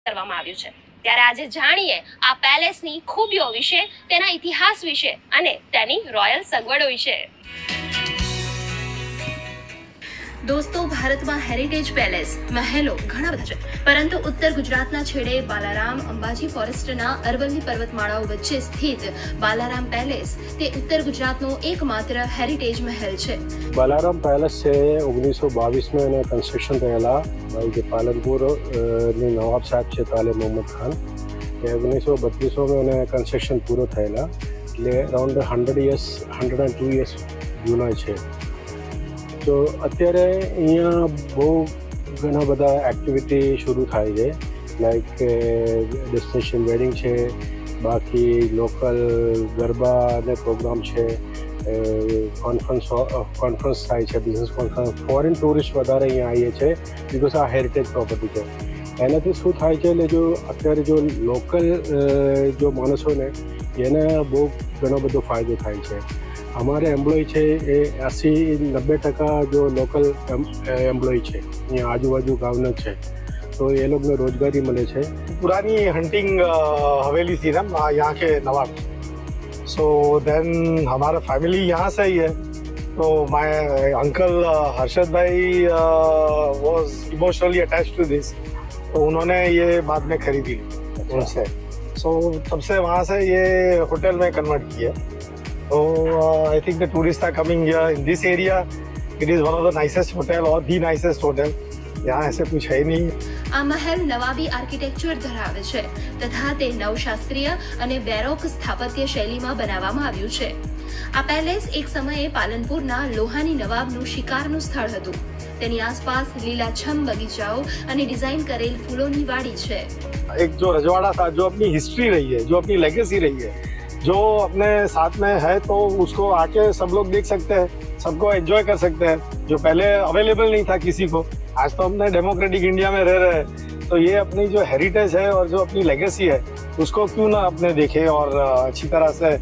કરવામાં આવ્યું છે। ત્યારે આજે જાણીએ આ પેલેસની ખૂબીઓ વિશે, તેના ઇતિહાસ વિશે અને તેની રોયલ સગવડો વિશે। दोस्तों, भारत में हेरिटेज पेलेस महलो घणा बधा छे, परंतु उत्तर गुजरातना छेड़े बालाराम अंबाजी फॉरेस्टना अरवल्ली पर्वतमाळाओ वच्चे स्थित बालाराम पेलेस ते उत्तर गुजरातनो एकमात्र हेरिटेज महल छे। बालाराम पेलेस से 1922 में एने कंस्ट्रक्शन थयेला भाई जे पालनपुर ની નવાબ સાહેબ છે તાલે મોહમ્મદ ખાન એ 1932 में एने कंस्ट्रक्शन पूरो थयेला એટલે અરાઉન્ડ 102 યર્સ જૂના છે। તો અત્યારે અહીંયા બહુ ઘણા બધા એક્ટિવિટી શરૂ થાય છે, લાઈક ડેસ્ટિનેશન વેડિંગ છે, બાકી લોકલ ગરબા અને પ્રોગ્રામ છે, કોન્ફરન્સ થાય છે, બિઝનેસ કોન્ફરન્સ, ફોરેન ટુરિસ્ટ વધારે અહીંયા આવીએ છે બિકોઝ આ હેરિટેજ પ્રોપર્ટી છે। એનાથી શું થાય છે એટલે જો અત્યારે જો લોકલ જો માણસોને એને બહુ ઘણો બધો ફાયદો થાય છે। हमारे एम्प्लॉय है ये 80-90% जो लोकल एम्प्लॉय है यहाँ आजूबाजू गाँव है, तो ये लोग ने रोजगारी मिले है। पुरानी हंटिंग हवेली थी ना यहाँ के नवाब, सो देन हमारा फैमिली यहाँ से ही है। तो my uncle Harshad bhai was emotionally attached to this, तो उन्होंने ये बाद में खरीदी उनसे, सो तब से वहाँ से ये होटल में कन्वर्ट किया। So I think the tourists are coming here in this area. It is one of the nicest hotel or the nicest hotel. यहाँ ऐसे कुछ है नहीं। આ મહેલ નવાબી આર્કિટેક્ચર ધરાવે છે તથા તે નવશાસ્ત્રીય અને બેરોક સ્થાપત્ય શૈલીમાં બનાવવામાં આવ્યું છે। આ પેલેસ એક સમયે પાલનપુરના લોહાની નવાબનું શિકારનું સ્થળ હતું। તેની આસપાસ લીલાછમ બગીચાઓ અને ડિઝાઇન કરેલ ફૂલોની વાડી છે। एक जो रजवाड़ा था, जो अपनी हिस्ट्री रही है, जो अपनी लेगेसी रही है, जो अपने साथ में है, तो उसको आके सब लोग देख सकते हैं, सबको एंजॉय कर सकते हैं, जो पहले अवेलेबल नहीं था किसी को। आज तो हमने डेमोक्रेटिक इंडिया में रह रहे हैं, तो ये अपनी जो हेरिटेज है और जो अपनी लेगेसी है उसको क्यों ना अपने देखें और अच्छी तरह से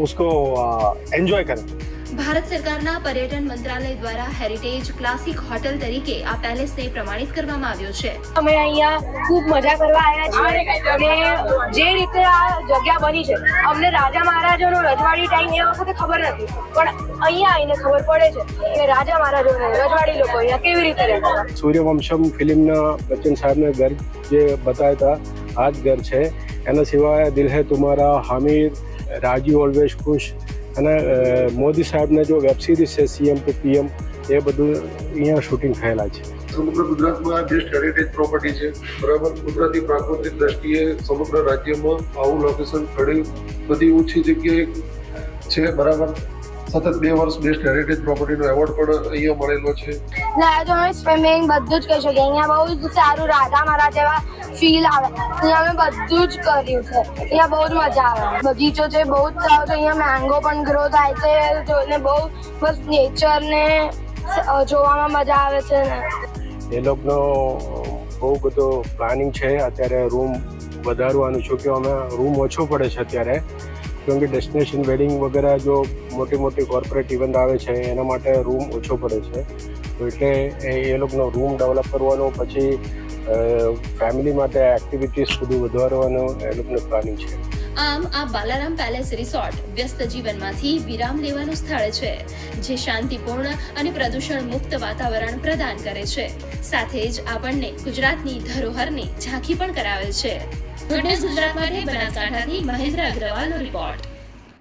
उसको एंजॉय करें। ભારત સરકારના પર્યટન મંત્રાલય દ્વારા હેરિટેજ ક્લાસિક હોટલ તરીકે આ પેલેસને પ્રમાણિત કરવામાં આવ્યો છે। અમે અહીંયા ખૂબ મજા કરવા આવ્યા છીએ અને જે રીતે આ જગ્યા બની છે, અમને રાજા મહારાજાનો રજવાડી ટાઈમ એ વખતે ખબર નથી, પણ અહીંયા આવીને ખબર પડે છે કે રાજા મહારાજાને રજવાડી લોકો અહીંયા કેવી રીતે રહેતા હતા। સૂર્યવંશમ ફિલ્મના બચ્ચન સાહેબને ઘર જે બતાવ્યા હતા આ જ ઘર છે। એના સિવાય દિલ હે તુમ્હારા, હામિદ, રાજી ઓલવેઝ ખુશ અને મોદી સાહેબને જો વેબ સિરીઝ છે CM to PM, એ બધું અહીંયા શૂટિંગ થયેલા છે। સમગ્ર ગુજરાતમાં બેસ્ટ હેરિટેજ પ્રોપર્ટી છે, બરાબર। કુદરતી પ્રાકૃતિક દ્રષ્ટિએ સમગ્ર રાજ્યમાં આવું લોકેશન ઘણી બધી ઓછી જગ્યાએ છે, બરાબર। સતત 2 વર્ષ બેસ્ટ હેરિટેજ પ્રોપર્ટીનો એવોર્ડ પણ અહીંયા મળેલો છે। તો અમે સ્વિમિંગ બધું જ કહી શકીએ, અહીંયા બહુ જ સારું રાજા મહારાજ જેવા ફીલ આવે। અહીંયા અમે બધું જ કર્યું છે, અહીંયા બહુ જ મજા આવે। બગીચો છે બહુ જ સારો છે, અહીંયા મેંગો પણ ગ્રો થાય છે, જોઈને બહુ બસ નેચરને જોવામાં મજા આવે છે ને। એ લોકોનો બહુ બધો પ્લાનિંગ છે અત્યારે રૂમ વધારવાનું છું કે અમે રૂમ ઓછો પડે છે અત્યારે, કેમ કે ડેસ્ટિનેશન વેડિંગ વગેરે જો મોટી મોટી કોર્પોરેટ ઇવેન્ટ આવે છે એના માટે રૂમ ઓછો પડે છે, તો એટલે એ લોકોનો રૂમ ડેવલપ કરવાનો, પછી ફેમિલી માટે એક્ટિવિટીઝ બધું વધારવાનું એ લોકોનું પ્લાનિંગ છે। આમ આ બાલારામ પેલેસ રિસોર્ટ વ્યસ્ત જીવનમાંથી વિરામ લેવાનું સ્થળ છે, જે શાંતિપૂર્ણ અને પ્રદૂષણ મુક્ત વાતાવરણ પ્રદાન કરે છે, સાથે જ આપણને ગુજરાતની ધરોહરની ઝાંખી પણ કરાવે છે। ગુડ ન્યૂઝ ગુજરાત માટે બનાસકાંઠાથી મહેન્દ્ર અગ્રવાલનો રિપોર્ટ।